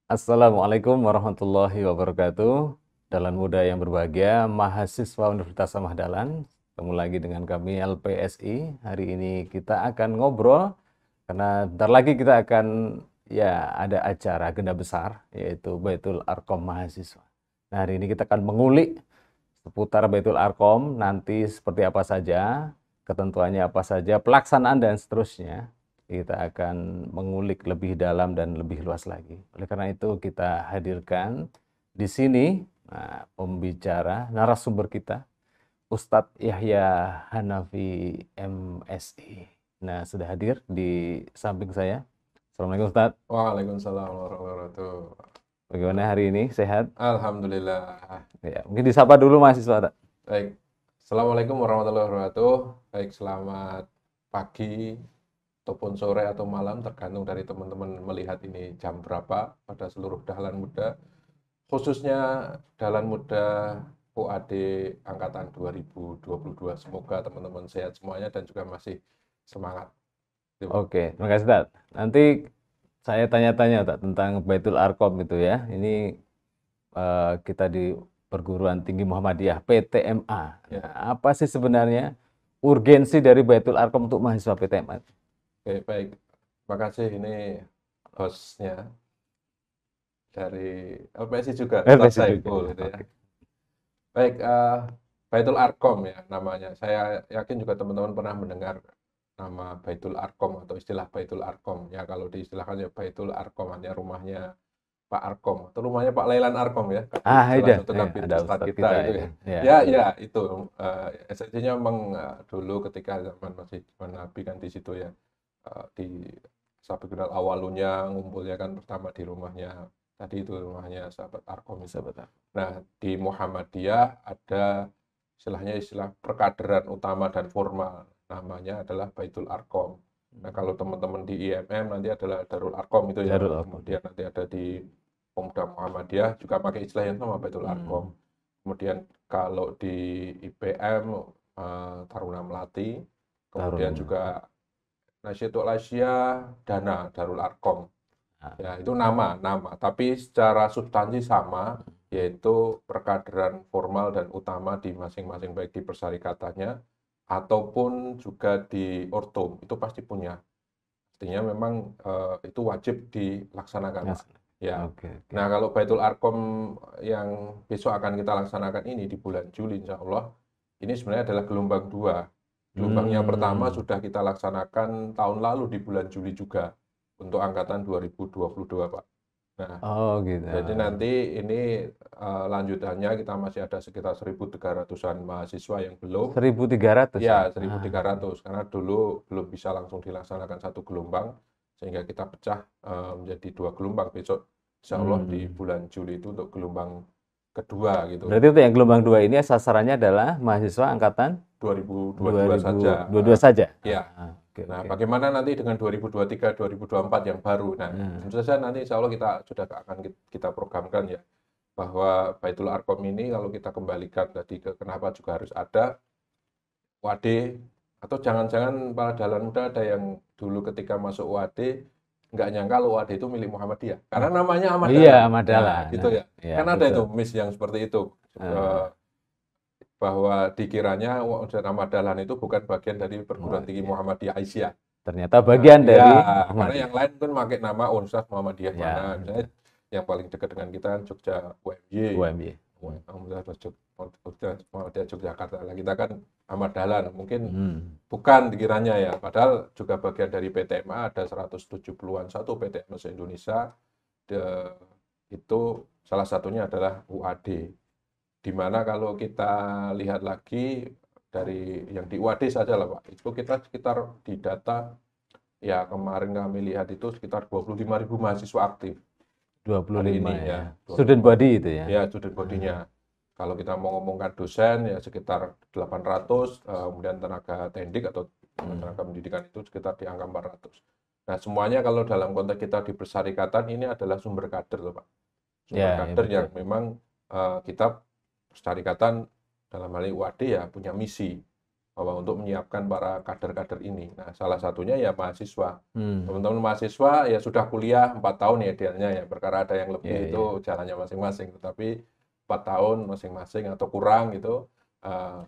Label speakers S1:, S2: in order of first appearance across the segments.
S1: Assalamualaikum warahmatullahi wabarakatuh. Dalam muda yang berbahagia, mahasiswa Universitas Samah Dahlan. Ketemu lagi dengan kami LPSI. Hari ini kita akan ngobrol karena bentar lagi kita akan ada acara agenda besar yaitu Baitul Arqam mahasiswa. Nah, hari ini kita akan mengulik seputar Baitul Arqam, nanti seperti apa saja, ketentuannya apa saja, pelaksanaan dan seterusnya. Kita akan mengulik lebih dalam dan lebih luas lagi. Oleh karena itu kita hadirkan di sini pembicara, narasumber kita, Ustadz Yahya Hanafi MSI. Nah, sudah hadir di samping saya. Assalamualaikum Ustadz.
S2: Waalaikumsalam warahmatullahi wabarakatuh.
S1: Bagaimana hari ini? Sehat?
S2: Alhamdulillah.
S1: Ya, mungkin disapa dulu mahasiswa, Ustadz.
S2: Baik. Assalamualaikum warahmatullahi wabarakatuh. Baik, selamat pagi ataupun sore atau malam tergantung dari teman-teman melihat ini jam berapa pada seluruh Dahlan Muda. Khususnya Dahlan Muda UAD angkatan 2022. Semoga teman-teman sehat semuanya dan juga masih semangat.
S1: Oke, terima kasih, Ustadz. Nanti saya tanya-tanya tentang Baitul Arqam gitu ya. Ini kita di Perguruan Tinggi Muhammadiyah PTMA.
S2: Ya.
S1: Nah, apa sih sebenarnya urgensi dari Baitul Arqam untuk mahasiswa PTMA?
S2: Oke, baik. Terima kasih, ini hostnya dari LPSI juga,
S1: LPSI
S2: Ustadz
S1: juga.
S2: Saiful gitu ya.
S1: Oke.
S2: Baik, Baitul Arqam ya namanya. Saya yakin juga teman-teman pernah mendengar nama Baitul Arqam atau istilah Baitul Arqam. Ya kalau diistilahkan ya Baitul Arqam, hanya rumahnya Pak Arqam atau rumahnya Pak Lailan Arqam ya. Salah satu kabin
S1: Ada
S2: ustadz
S1: Ustadz
S2: kita
S1: kita
S2: itu
S1: ini.
S2: ya.
S1: Ya.
S2: Ya itu esensinya memang dulu ketika zaman masih zaman Nabi kan di situ ya. Di Sabiqunal Awalunya ngumpulnya kan pertama di rumahnya, tadi itu rumahnya sahabat Arqam itu. Nah, di Muhammadiyah ada istilah perkaderan utama dan formal, namanya adalah Baitul Arqam. Nah, kalau teman-teman di IMM nanti adalah Darul Arqam itu ya.
S1: Darul Arqam.
S2: Kemudian nanti ada di Pemuda Muhammadiyah juga pakai istilah yang sama, Baitul Arqam. Kemudian kalau di IPM Taruna Melati, kemudian juga Nasyiatul Asia Dana Darul Arqam. Ya, itu nama, tapi secara substansi sama, yaitu perkaderan formal dan utama di masing-masing, baik di persyarikatannya ataupun juga di ortum, itu pasti punya. Artinya memang itu wajib dilaksanakan, Pak. Ya.
S1: Okay.
S2: Nah, kalau Baitul Arqam yang besok akan kita laksanakan ini di bulan Juli, insya Allah, ini sebenarnya adalah gelombang 2. Gelombangnya pertama sudah kita laksanakan tahun lalu di bulan Juli juga untuk angkatan 2022, Pak. Nah,
S1: gitu.
S2: jadi nanti ini lanjutannya kita masih ada sekitar 1.300-an mahasiswa yang belum.
S1: 1.300
S2: ya? 1.300 karena dulu belum bisa langsung dilaksanakan satu gelombang sehingga kita pecah menjadi 2 gelombang besok. Insya Allah di bulan Juli itu untuk gelombang kedua gitu.
S1: Berarti untuk yang gelombang 2 ini sasarannya adalah mahasiswa angkatan
S2: 2022 saja.
S1: 22 saja.
S2: Ya. Nah, bagaimana nanti dengan 2023, 2024 yang baru? Nah, tentu saja nanti insya Allah kita sudah akan kita programkan ya, bahwa Baitul Arqam ini kalau kita kembalikan tadi ke kenapa juga harus ada UAD, atau jangan-jangan para Dahlan Muda ada yang dulu ketika masuk UAD nggak nyangka UAD itu milik Muhammadiyah karena namanya Ahmad Dahlan.
S1: Iya, Ahmad Dahlan.
S2: Nah, gitu ya. Kan ada itu miss yang seperti itu. Bahwa dikiranya Ustadz Ahmad Dahlan itu bukan bagian dari Perguruan Tinggi Muhammadiyah Aisyah.
S1: Ternyata bagian dari
S2: karena yang lain kan pakai nama Universitas Muhammadiyah mana. Misalnya yang paling dekat dengan kita kan Jogja UMY. Muhammadiyah Yogyakarta. Lah kita kan Ahmad Dahlan, mungkin bukan dikiranya ya. Padahal juga bagian dari PTMA, ada 170-an satu PTMA se-Indonesia. Itu salah satunya adalah UAD. Di mana kalau kita lihat lagi dari yang di UAD saja lah Pak, itu kita sekitar di data ya kemarin kami lihat itu sekitar 25.000 mahasiswa aktif.
S1: 25
S2: ini
S1: ya. Student body itu ya.
S2: Ya, student body-nya. Kalau kita mau ngomongkan dosen ya sekitar 800, kemudian tenaga tendik atau tenaga pendidikan itu sekitar di angka 400. Nah, semuanya kalau dalam konteks kita di persyarikatan ini adalah sumber kader loh Pak. Sumber kader yang memang kita persyarikatan dalam hal ini UAD ya punya misi bahwa untuk menyiapkan para kader-kader ini. Nah, salah satunya ya mahasiswa.
S1: Hmm.
S2: Teman-teman mahasiswa ya sudah kuliah 4 tahun ya idealnya ya, perkara ada yang lebih
S1: Ya,
S2: itu jalannya masing-masing. Tetapi 4 tahun masing-masing atau kurang gitu. eh,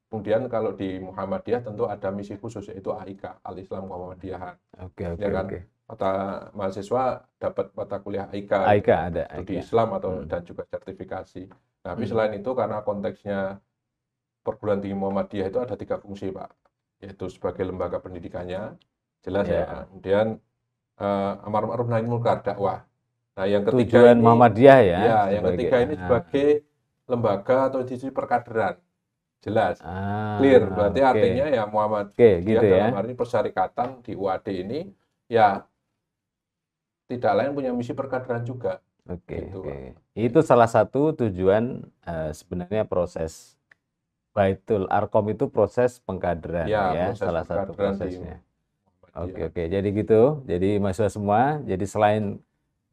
S2: Kemudian kalau di Muhammadiyah tentu ada misi khusus yaitu AIK, Al-Islam Muhammadiyahan.
S1: Oke,
S2: Ya
S1: oke,
S2: kan,
S1: oke.
S2: mata mahasiswa dapat mata kuliah AIK
S1: AIK
S2: gitu,
S1: ada,
S2: studi
S1: AIK.
S2: Islam atau
S1: Hmm.
S2: dan juga sertifikasi. Nah, tapi
S1: Hmm.
S2: selain itu karena konteksnya perguruan tinggi Muhammadiyah itu ada 3 fungsi, Pak, yaitu sebagai lembaga pendidikannya, jelas
S1: Ya.
S2: ya. Kemudian amar ma'ruf nahi munkar, dakwah. Nah, yang ketiga
S1: Tujuan
S2: ini,
S1: Muhammadiyah ya
S2: ya, yang
S1: sebagai
S2: ketiga ini sebagai lembaga atau institusi perkaderan, jelas. Clear, berarti
S1: oke.
S2: artinya ya
S1: Oke,
S2: Muhammadiyah
S1: gitu ya.
S2: dalam arti persyarikatan di UAD ini ya tidak lain punya misi perkaderan juga.
S1: Oke,
S2: Gitu,
S1: oke.
S2: Pak.
S1: Itu salah satu tujuan sebenarnya proses Baitul Arkom itu proses pengkaderan
S2: Ya,
S1: ya,
S2: proses
S1: salah satu
S2: perkaderan di
S1: prosesnya. Oke,
S2: Muhammadiyah.
S1: oke. Jadi gitu. Jadi mahasiswa semua, jadi selain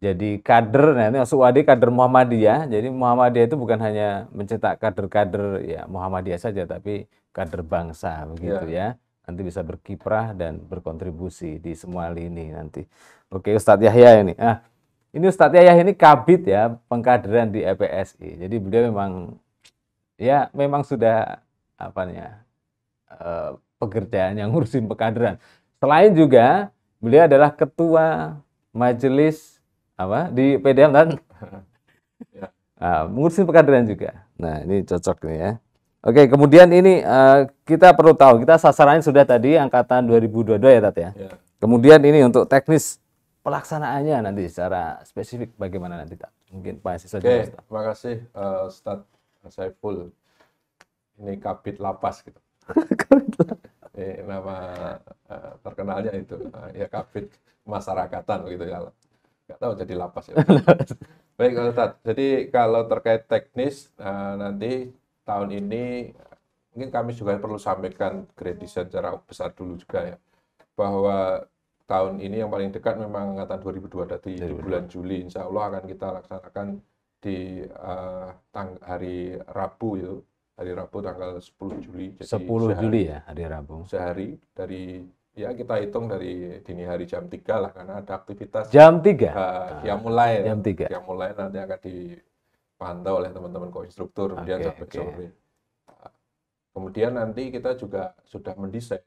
S1: jadi kader, nah ini masuk UAD kader Muhammadiyah. Jadi Muhammadiyah itu bukan hanya mencetak kader-kader ya Muhammadiyah saja, tapi kader bangsa begitu
S2: Ya,
S1: ya. Nanti bisa berkiprah dan berkontribusi di semua lini nanti. Oke, Ustadz Yahya ini. Ini Ustadz Yahya ini kabid ya pengkaderan di LPSI. Jadi beliau memang ya memang sudah apa nih ya pekerjaan yang ngurusin pengkaderan. Selain juga beliau adalah ketua majelis apa di PDM dan
S2: ya.
S1: ngurusin pengkaderan juga. Nah, ini cocok nih ya. Oke, kemudian ini kita perlu tahu, kita sasarannya sudah tadi angkatan 2022 ya, Tat ya.
S2: Ya.
S1: Kemudian ini untuk teknis pelaksanaannya nanti secara spesifik bagaimana nanti, Tat? Mungkin Pak Siswa juga,
S2: Oke,
S1: Ustaz.
S2: terima kasih Ustadz Saiful. Ini Kabid Lapas gitu. Nama terkenalnya itu ya Kabid Masyarakatan gitu ya. Nggak tahu jadi lapas ya. Baik, Ustadz. Jadi kalau terkait teknis nanti tahun ini mungkin kami juga perlu sampaikan grade design secara besar dulu juga ya, bahwa tahun ini yang paling dekat memang angkatan 2002 tadi di bulan Juli, insya Allah akan kita laksanakan di hari Rabu itu, hari Rabu tanggal 10 Juli. Jadi
S1: 10 Juli ya, hari Rabu.
S2: sehari dari ya kita hitung dari dini hari jam 3 lah, karena ada aktivitas
S1: Jam 3.
S2: Qiyamul
S1: Jam 3.
S2: Qiyamul nanti akan dipantau oleh teman-teman koinstruktur, kemudian sampai sore. Kemudian nanti kita juga sudah mendesain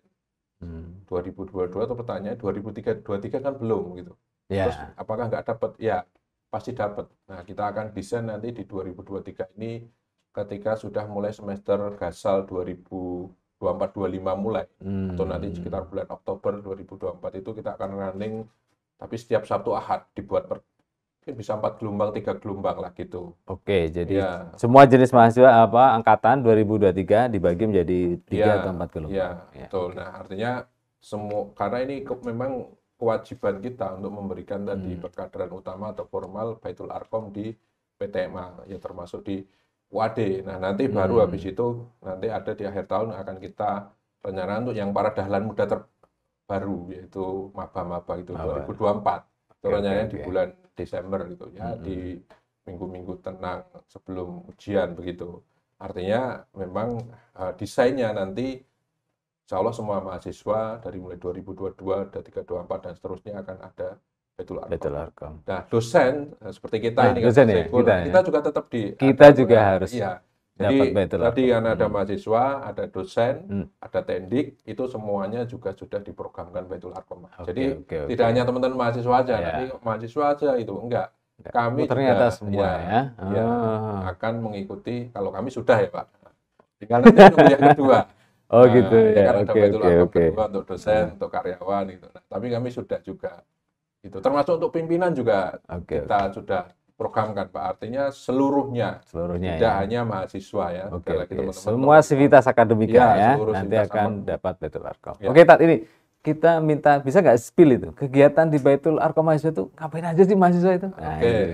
S2: 2022 atau pertanyaan 2023 kan belum gitu.
S1: Ya.
S2: Terus apakah nggak dapat? Ya, pasti dapat. Nah, kita akan desain nanti di 2023 ini ketika sudah mulai semester gasal 2024-25 mulai. Atau nanti sekitar bulan Oktober 2024 itu kita akan running, tapi setiap Sabtu Ahad dibuat mungkin bisa 4 gelombang, 3 gelombang lah gitu.
S1: Oke, jadi semua jenis mahasiswa angkatan 2023 dibagi menjadi 3 atau 4 gelombang.
S2: Ya, betul. Nah, artinya karena ini memang kewajiban kita untuk memberikan tadi perkaderan utama atau formal Baitul Arkom di PTMA, ya termasuk di UAD. Nah, nanti baru habis itu nanti ada di akhir tahun akan kita rencanakan untuk yang para dahlan muda terbaru, yaitu maba-maba itu 2024. Itu rencananya di bulan Desember gitu ya, di minggu-minggu tenang sebelum ujian begitu. Artinya memang desainnya nanti insya Allah semua mahasiswa dari mulai 2022, 2024 dan seterusnya akan ada Baitul Arkom. Nah, dosen seperti kita ini kan
S1: dosen ya,
S2: kita juga tetap
S1: kita juga harus
S2: jadi tadi kan ada mahasiswa, ada dosen, ada tendik, itu semuanya juga sudah diprogramkan Baitul Arkom. Jadi tidak hanya teman-teman mahasiswa aja, nanti mahasiswa aja itu enggak. Kami
S1: ternyata
S2: juga
S1: semua
S2: akan mengikuti, kalau kami sudah ya Pak. Tinggal nanti nunggu yang kedua.
S1: Oh gitu ya.
S2: Karena ada Baitul Arkom kedua untuk dosen, untuk karyawan itu. Nah, tapi kami sudah juga itu. Termasuk untuk pimpinan juga kita sudah programkan Pak. Artinya seluruhnya tidak hanya mahasiswa ya.
S1: Semua sivitas akademika ya nanti akan dapat Baitul Arkom. Oke, Tat, ini kita minta bisa nggak spill itu kegiatan di Baitul Arkom mahasiswa itu ngapain aja sih mahasiswa itu?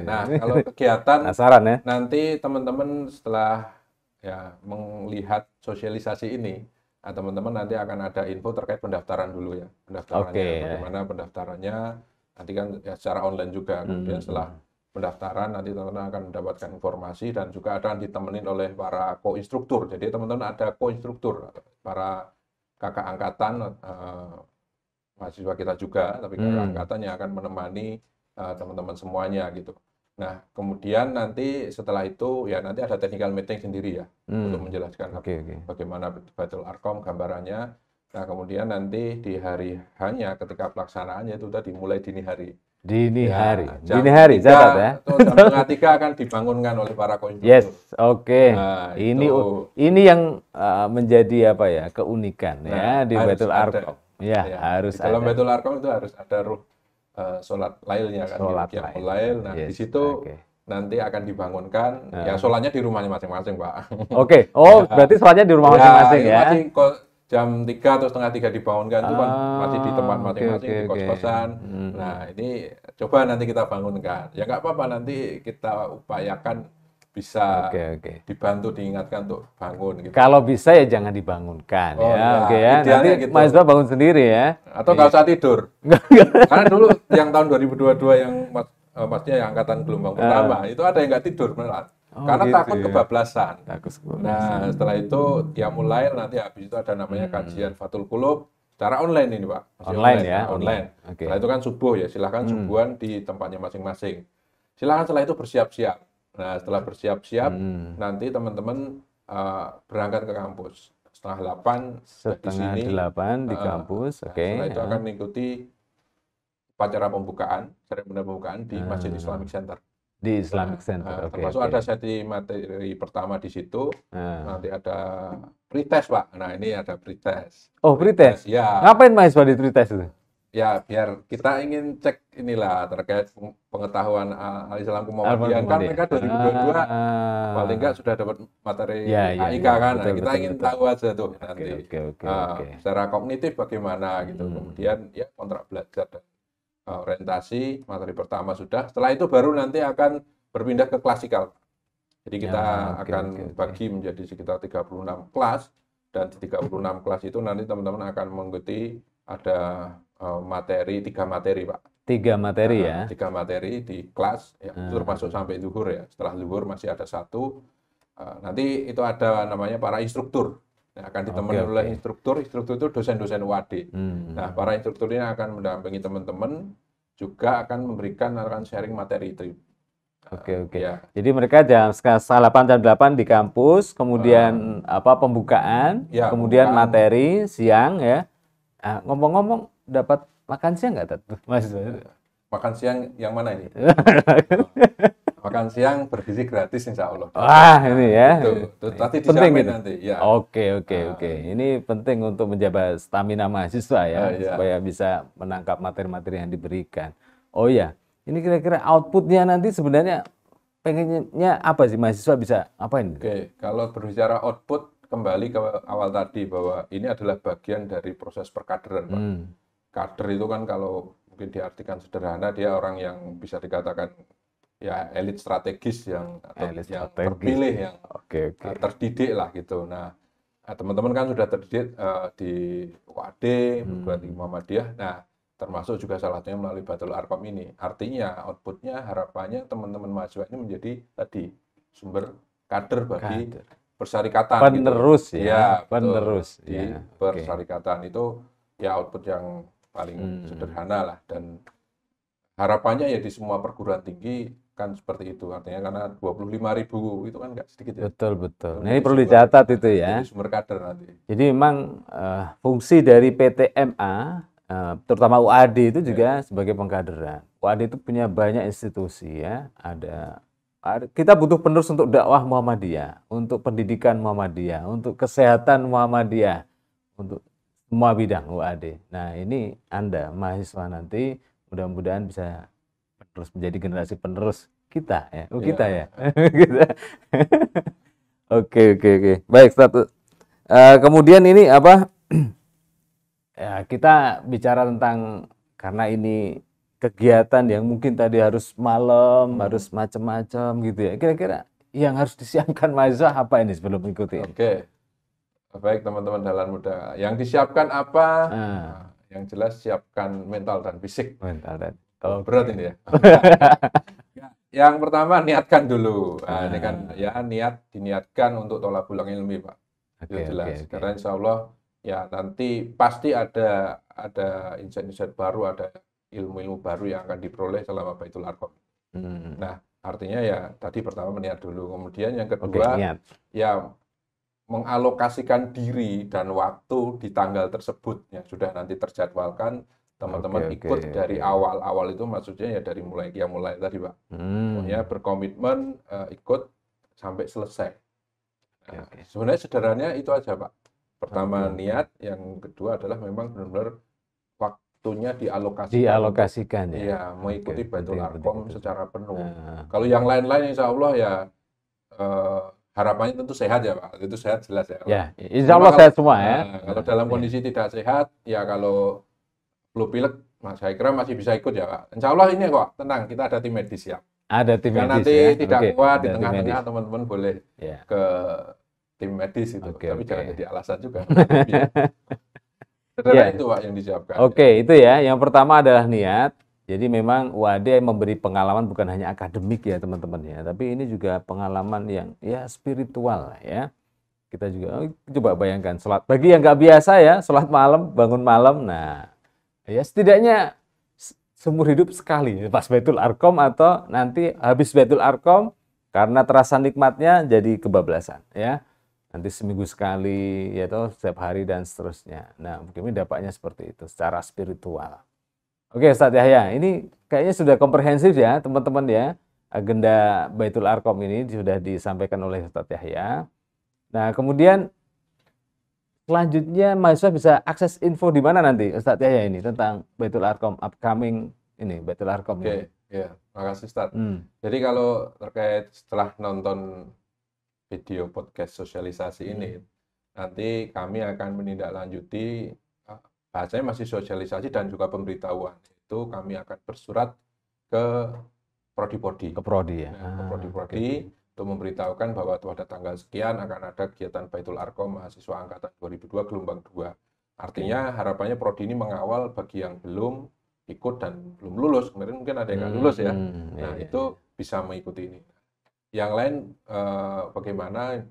S2: Nah kalau kegiatan
S1: penasaran ya.
S2: Nanti teman-teman setelah ya melihat sosialisasi ini, teman-teman nanti akan ada info terkait pendaftaran dulu ya, pendaftarannya bagaimana pendaftarannya nanti kan ya secara online juga. Kemudian setelah pendaftaran, nanti teman-teman akan mendapatkan informasi dan juga akan ditemenin oleh para co-instruktur. Jadi teman-teman ada co-instruktur, para kakak angkatan, mahasiswa kita juga, tapi kakak angkatan yang akan menemani teman-teman semuanya gitu. Nah, kemudian nanti setelah itu ya nanti ada technical meeting sendiri ya untuk menjelaskan bagaimana Baitul Arqam gambarannya. Nah, kemudian nanti di hari hanya ketika pelaksanaannya itu tadi mulai dini hari.
S1: Dini
S2: Ya,
S1: hari, catat ya.
S2: atau jam setengah 3 akan dibangunkan oleh para koinstruktur.
S1: Yes,
S2: Nah,
S1: ini yang menjadi apa ya, keunikan ya di Baitul Arqam. Ya, harus ada.
S2: Dalam Baitul Arqam itu harus ada ruh sholat lailnya kan, qiyamul lail. Nah, di situ nanti akan dibangunkan. Ya, sholatnya di rumahnya masing-masing, Pak.
S1: Berarti sholatnya di rumah masing-masing ya.
S2: Jam 3 atau setengah 3 dibangunkan itu kan masih di tempat masing-masing, di kos-kosan. Nah, ini coba nanti kita bangunkan. Ya nggak apa-apa, nanti kita upayakan bisa dibantu, diingatkan untuk bangun. Gitu.
S1: Kalau bisa ya jangan dibangunkan ya. Nanti gitu. Mahasiswa bangun sendiri ya.
S2: Atau nggak usah tidur. Karena dulu yang tahun 2022 yang maksudnya yang angkatan gelombang pertama, itu ada yang nggak tidur malah. Karena gitu, takut kebablasan. Nah, setelah itu qiyamul lail, nanti habis itu ada namanya kajian Fathul Qulub secara online ini, Pak.
S1: Online ya,
S2: online. Setelah itu kan subuh ya, silakan subuhan di tempatnya masing-masing. Silakan setelah itu bersiap-siap. Nah, setelah bersiap-siap, nanti teman-teman berangkat ke kampus. Setengah 8 di sini.
S1: 8 di kampus,
S2: Setelah itu akan mengikuti upacara pembukaan, seremoni pembukaan di Masjid Islamic Center.
S1: Di Islamic Center.
S2: Termasuk ada sesi materi pertama di situ. Nanti ada pretest, Pak. Nah, ini ada pretest.
S1: Oh, pretest?
S2: Ya.
S1: Ngapain mahasiswa di pretest itu?
S2: Ya, biar kita ingin cek inilah terkait pengetahuan Al-Islam Muhammadiyah. Kan mereka 2022 paling enggak sudah dapat materi AIK kan. Nah, kita ingin tahu aja tuh nanti. Secara kognitif bagaimana gitu. Kemudian ya kontrak belajar dan orientasi, materi pertama sudah. Setelah itu baru nanti akan berpindah ke klasikal. Jadi kita akan bagi menjadi sekitar 36 kelas, dan di 36 kelas itu nanti teman-teman akan mengikuti ada materi, 3 materi, Pak.
S1: 3 materi ya?
S2: 3 materi di kelas, ya, termasuk sampai zuhur ya. Setelah zuhur masih ada 1. Nanti itu ada namanya para instruktur. Yang akan ditemani oleh instruktur itu dosen-dosen UAD. Nah, para instruktur ini akan mendampingi teman-teman, juga akan memberikan, akan sharing materi itu.
S1: Ya. Jadi mereka jam 8 jam 8 di kampus, kemudian pembukaan, kemudian materi siang ya. Ngomong-ngomong, dapat makan siang nggak, Mas?
S2: Makan siang yang mana ini? Makan siang bergizi gratis, insya Allah.
S1: Wah, ini ya.
S2: Itu nanti
S1: penting gitu.
S2: Nanti. Ya.
S1: Oke. Ini penting untuk menjaga stamina mahasiswa ya, supaya bisa menangkap materi-materi yang diberikan. Oh ya, ini kira-kira outputnya nanti sebenarnya pengennya apa sih, mahasiswa bisa apain?
S2: Kalau berbicara output, kembali ke awal tadi bahwa ini adalah bagian dari proses perkaderan, Pak. Kader itu kan kalau mungkin diartikan sederhana, dia orang yang bisa dikatakan ya elit strategis yang terpilih, yang terdidik lah gitu. Nah, teman-teman kan sudah terdidik di UAD, perguruan tinggi Muhammadiyah. Nah, termasuk juga salah satunya melalui Baitul Arqam ini. Artinya outputnya, harapannya teman-teman mahasiswa ini menjadi tadi sumber kader bagi persyarikatan.
S1: Penerus
S2: gitu.
S1: Penerus.
S2: Di persyarikatan itu ya output yang paling sederhana lah, dan harapannya ya di semua perguruan tinggi kan seperti itu. Artinya karena 25.000 itu kan nggak sedikit ya.
S1: Betul. Nah, ini perlu dicatat itu ya.
S2: Jadi sumber kader nanti.
S1: Jadi memang fungsi dari PTMA, terutama UAD itu juga sebagai pengkaderan. UAD itu punya banyak institusi ya. Kita butuh penerus untuk dakwah Muhammadiyah, untuk pendidikan Muhammadiyah, untuk kesehatan Muhammadiyah, untuk semua bidang UAD. Nah, ini Anda mahasiswa nanti mudah-mudahan bisa terus menjadi generasi penerus kita ya. Kita ya. Oke. Baik, satu. Kemudian ini apa? Ya, kita bicara tentang, karena ini kegiatan yang mungkin tadi harus malam, harus macam-macam gitu ya. Kira-kira yang harus disiapkan mahasiswa apa ini sebelum mengikuti?
S2: Baik teman-teman Dalan Muda. Yang disiapkan apa? Yang jelas siapkan mental dan fisik.
S1: Mental dan
S2: berat ini ya. yang pertama niatkan dulu. Nah, ini kan ya diniatkan untuk tolak pulang ilmi, Pak. Itu jelas. Karena insya Allah ya nanti pasti ada insight-insight baru, ada ilmu-ilmu baru yang akan diperoleh selama Baitul Arqam. Nah, artinya ya tadi pertama meniat dulu. Kemudian yang kedua ya mengalokasikan diri dan waktu di tanggal tersebut yang sudah nanti terjadwalkan. Teman-teman ikut dari awal itu maksudnya ya dari mulai tadi, Pak. Pokoknya berkomitmen ikut sampai selesai. Nah, sebenarnya sederhananya itu aja, Pak. Pertama niat, yang kedua adalah memang benar-benar waktunya dialokasikan untuk, ya mengikuti Baitul Arqam secara penuh. Kalau yang lain-lain insya Allah ya harapannya tentu sehat ya, Pak. Itu sehat jelas ya.
S1: Ya, insya Allah sehat semua ya.
S2: Kalau dalam kondisi tidak sehat, ya kalau flu pilek, saya kira masih bisa ikut ya, Pak. Insya Allah ini kok, tenang, kita ada tim medis ya.
S1: Ada tim medis
S2: nanti
S1: ya.
S2: Tidak kuat di tengah-tengah, teman-teman boleh ke tim medis itu. Tapi jangan jadi alasan juga. Itu Pak yang disiapkan.
S1: Itu ya. Yang pertama adalah niat. Jadi memang UAD memberi pengalaman bukan hanya akademik ya teman-teman ya, tapi ini juga pengalaman yang ya spiritual ya. Kita juga coba bayangkan sholat bagi yang nggak biasa ya, sholat malam, bangun malam. Nah, ya setidaknya seumur hidup sekali pas Baitul Arqam atau nanti habis Baitul Arqam karena terasa nikmatnya jadi kebablasan ya. Nanti seminggu sekali ya toh, setiap hari dan seterusnya. Nah, mungkin dapatnya seperti itu secara spiritual. Oke Ustadz Yahya, ini kayaknya sudah komprehensif ya teman-teman ya. Agenda Baitul Arqam ini sudah disampaikan oleh Ustadz Yahya. Nah kemudian selanjutnya mahasiswa bisa akses info di mana nanti Ustadz Yahya ini tentang Baitul Arqam upcoming ini Baitul Arqam.
S2: Ya, makasih Ustadz. Jadi kalau terkait setelah nonton video podcast sosialisasi ini, nanti kami akan menindaklanjuti. Bahasanya masih sosialisasi dan juga pemberitahuan. Itu kami akan bersurat ke Prodi-Prodi.
S1: Ke Prodi ya.
S2: Ke Prodi-Prodi untuk memberitahukan bahwa pada tanggal sekian akan ada kegiatan Baitul Arqam mahasiswa angkatan 2002 gelombang 2. Artinya harapannya Prodi ini mengawal bagi yang belum ikut dan belum lulus. Kemarin mungkin ada yang nggak lulus ya. Nah, itu bisa mengikuti ini. Yang lain bagaimana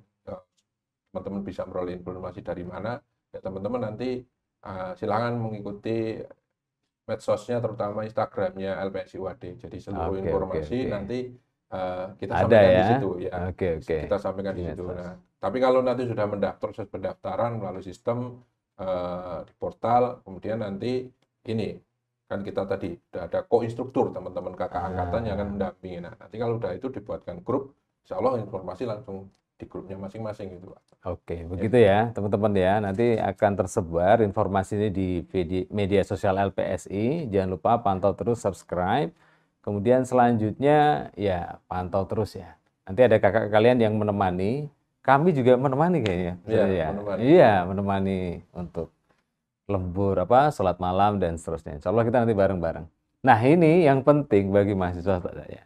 S2: teman-teman bisa memperoleh informasi dari mana? Ya teman-teman nanti silakan mengikuti medsosnya, terutama Instagramnya LPSI UAD. Jadi seluruh informasi nanti kita sampaikan di situ ya. Kita sampaikan di situ. Nah, tapi kalau nanti sudah proses pendaftaran melalui sistem di portal, kemudian nanti ini kan kita tadi sudah ada co-instruktur, teman-teman kakak angkatan yang akan mendampingi. Nah, nanti kalau sudah itu dibuatkan grup, insya Allah informasi langsung di grupnya masing-masing gitu, Pak.
S1: Oke, begitu ya teman-teman ya. Nanti akan tersebar informasi ini di media sosial LPSI. Jangan lupa pantau terus, subscribe. Kemudian selanjutnya ya pantau terus ya. Nanti ada kakak kalian yang menemani. Kami juga menemani kayaknya. Iya, menemani untuk lembur sholat malam dan seterusnya. Insya Allah kita nanti bareng-bareng. Nah ini yang penting bagi mahasiswa ya.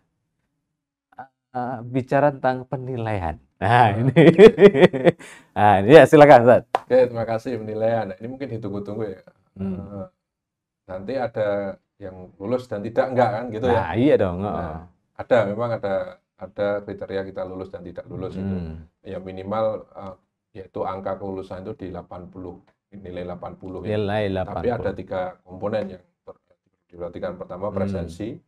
S1: Bicara tentang penilaian. Nah ini, nah ini ya silakan Ustaz.
S2: Oke, terima kasih penilaian. Nah, ini mungkin ditunggu-tunggu ya. Nanti ada yang lulus dan tidak enggak kan gitu ya?
S1: Nah iya dong.
S2: Nah, memang ada kriteria kita lulus dan tidak lulus itu. Ya minimal yaitu angka kelulusan itu di 80, nilai 80 ya.
S1: Nilai 80.
S2: Tapi ada 3 komponen yang diperhatikan. Pertama presensi.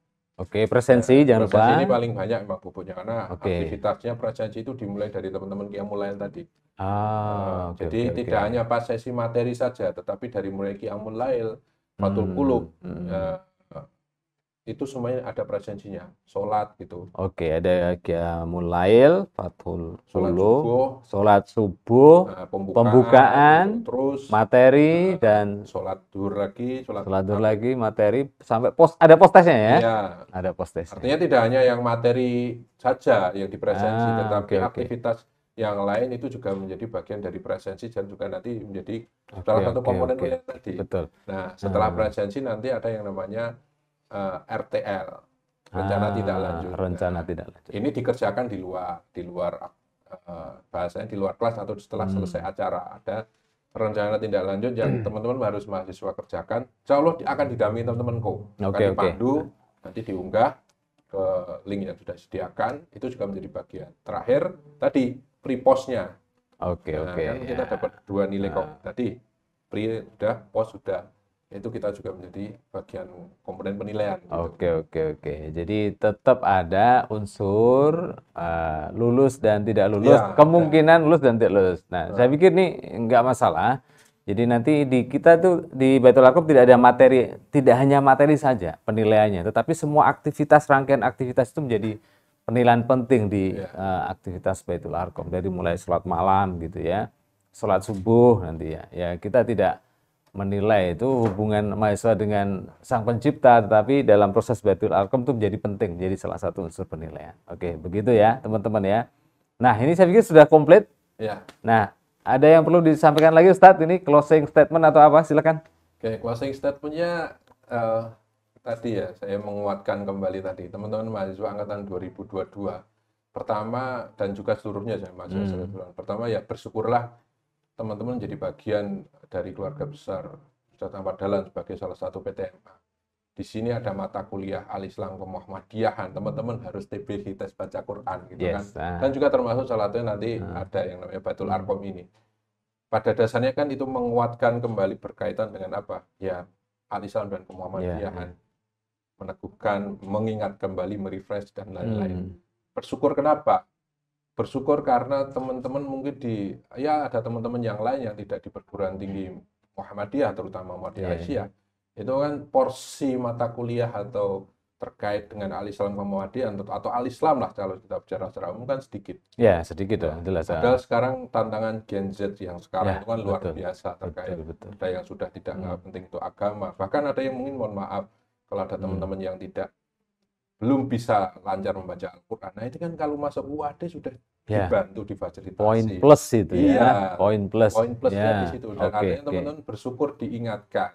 S1: Presensi jangan lupa.
S2: Presensi ini paling banyak memang bobotnya karena aktivitasnya presensi itu dimulai dari teman-teman Qiyamul Lail tadi. Jadi tidak hanya pas sesi materi saja, tetapi dari mulai Qiyamul Lail, Fathul Qulub, itu semuanya ada presensinya, sholat gitu.
S1: Ada Qiyamul Lail, Fathul Qulub, sholat subuh, pembukaan,
S2: terus
S1: materi dan
S2: sholat duhur lagi,
S1: materi sampai ada post testnya ya?
S2: Iya.
S1: Ada post testnya.
S2: Artinya tidak hanya yang materi saja yang dipresensi, tetapi aktivitas yang lain itu juga menjadi bagian dari presensi dan juga nanti menjadi salah satu komponen tadi.
S1: Betul.
S2: Nah, setelah presensi nanti ada yang namanya RTL, rencana tidak lanjut.
S1: Tidak lanjut.
S2: Ini dikerjakan di luar bahasanya di luar kelas atau setelah selesai acara. Ada rencana tindak lanjut yang teman-teman harus mahasiswa kerjakan. Insya Allah akan didampingi teman-temanku. Akan dipandu, nanti diunggah ke link yang sudah disediakan, itu juga menjadi bagian. Terakhir tadi pre-postnya.
S1: Oke,
S2: Nah,
S1: oke.
S2: kan kita
S1: Ya.
S2: dapat 2 nilai kok. Tadi pre sudah, post sudah. Itu kita juga menjadi bagian komponen penilaian. Gitu.
S1: Oke. Jadi tetap ada unsur lulus dan tidak lulus,
S2: Ya,
S1: kemungkinan lulus dan tidak lulus. Nah, saya pikir ini nggak masalah. Jadi nanti di kita tuh di Baitul Arqam tidak ada materi, tidak hanya materi saja penilaiannya, tetapi semua aktivitas, rangkaian aktivitas itu menjadi penilaian penting di aktivitas Baitul Arqam, dari mulai sholat malam gitu ya, sholat subuh nanti ya. Ya kita tidak menilai itu hubungan mahasiswa dengan sang pencipta, tetapi dalam proses Baitul Arqam itu menjadi penting, jadi salah satu unsur penilaian. Oke, begitu ya teman-teman ya. Nah, ini saya pikir sudah komplit.
S2: Ya.
S1: Nah, ada yang perlu disampaikan lagi Ustadz, ini closing statement atau apa? Silakan.
S2: Oke, closing statement-nya tadi ya, saya menguatkan kembali tadi, teman-teman mahasiswa angkatan 2022. Pertama, dan juga seluruhnya saya bilang. Pertama ya bersyukurlah teman-teman jadi bagian dari keluarga besar Ustadz Ahmad Dahlan sebagai salah satu PTMA. Di sini ada mata kuliah Al-Islam Kemuhammadiyahan, teman-teman harus TBH, tes baca Quran gitu kan. Dan juga termasuk salah satunya nanti ada yang namanya Baitul Arqam ini. Pada dasarnya kan itu menguatkan kembali berkaitan dengan apa? Ya, Al-Islam dan Kemuhammadiyahan. Meneguhkan, mengingat kembali, merefresh dan lain-lain. Bersyukur kenapa? Bersyukur karena teman-teman mungkin ada teman-teman yang lain yang tidak di perguruan tinggi Muhammadiyah, terutama Muhammadiyah Aisyah. Itu kan porsi mata kuliah atau terkait dengan Al-Islam Muhammadiyah atau Al-Islam lah kalau kita bicara secara umum kan sedikit.
S1: Ya, sedikit dong, jelas.
S2: Padahal sekarang tantangan Gen Z yang sekarang itu kan luar biasa terkait.
S1: Betul.
S2: Ada yang sudah tidak penting itu agama. Bahkan ada yang mungkin mohon maaf kalau ada teman-teman yang belum bisa lancar membaca Al-Quran. Nah itu kan kalau masuk UAD sudah dibantu, difasilitasi.
S1: Poin plus itu ya.
S2: Poin plusnya di situ. Dan artinya teman-teman bersyukur diingatkan.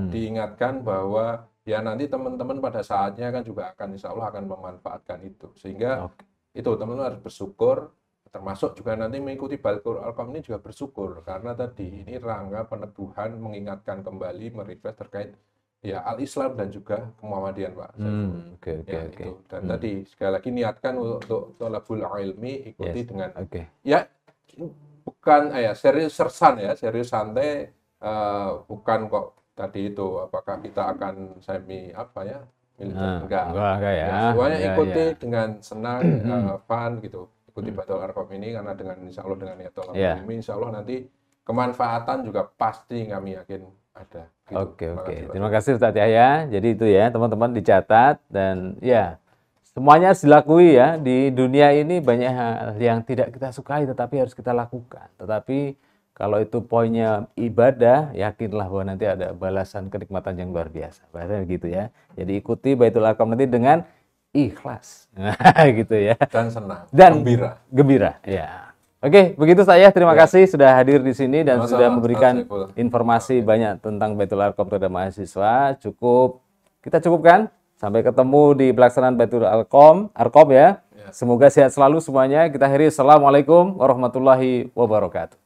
S2: Diingatkan bahwa ya nanti teman-teman pada saatnya kan juga akan insya Allah akan memanfaatkan itu. Sehingga itu teman-teman harus bersyukur, termasuk juga nanti mengikuti Baitul Arqam ini juga bersyukur. Karena tadi ini rangka peneguhan, mengingatkan kembali, merefresh terkait ya Al-Islam dan juga Kemuhammadian Pak.
S1: Oke.
S2: Dan tadi sekali lagi niatkan untuk thalabul ilmi, ikuti dengan ya bukan serius sersan ya, serius santai, bukan kok tadi itu apakah kita akan semi militer enggak ya. Semuanya ikuti dengan senang, fun gitu. Ikuti Baitul Arqam ini karena dengan insya Allah dengan niat thalabul ilmi, insya Allah nanti kemanfaatan juga pasti kami yakin ada. Gitu.
S1: Oke. Terima kasih Ustadz Yahya. Jadi itu ya teman-teman dicatat, dan ya semuanya harus dilakui ya. Di dunia ini banyak hal yang tidak kita sukai tetapi harus kita lakukan. Tetapi kalau itu poinnya ibadah, yakinlah bahwa nanti ada balasan kenikmatan yang luar biasa. Bahasanya gitu ya. Jadi ikuti Baitul Arqam nanti dengan ikhlas. Gitu ya.
S2: Dan senang.
S1: Dan
S2: gembira.
S1: Ya. Oke, begitu saya. Terima kasih sudah hadir di sini dan sudah memberikan informasi banyak tentang Baitul Arqam kepada mahasiswa. Kita cukupkan. Sampai ketemu di pelaksanaan Baitul Arqam ya. Semoga sehat selalu semuanya. Kita akhiri. Assalamualaikum warahmatullahi wabarakatuh.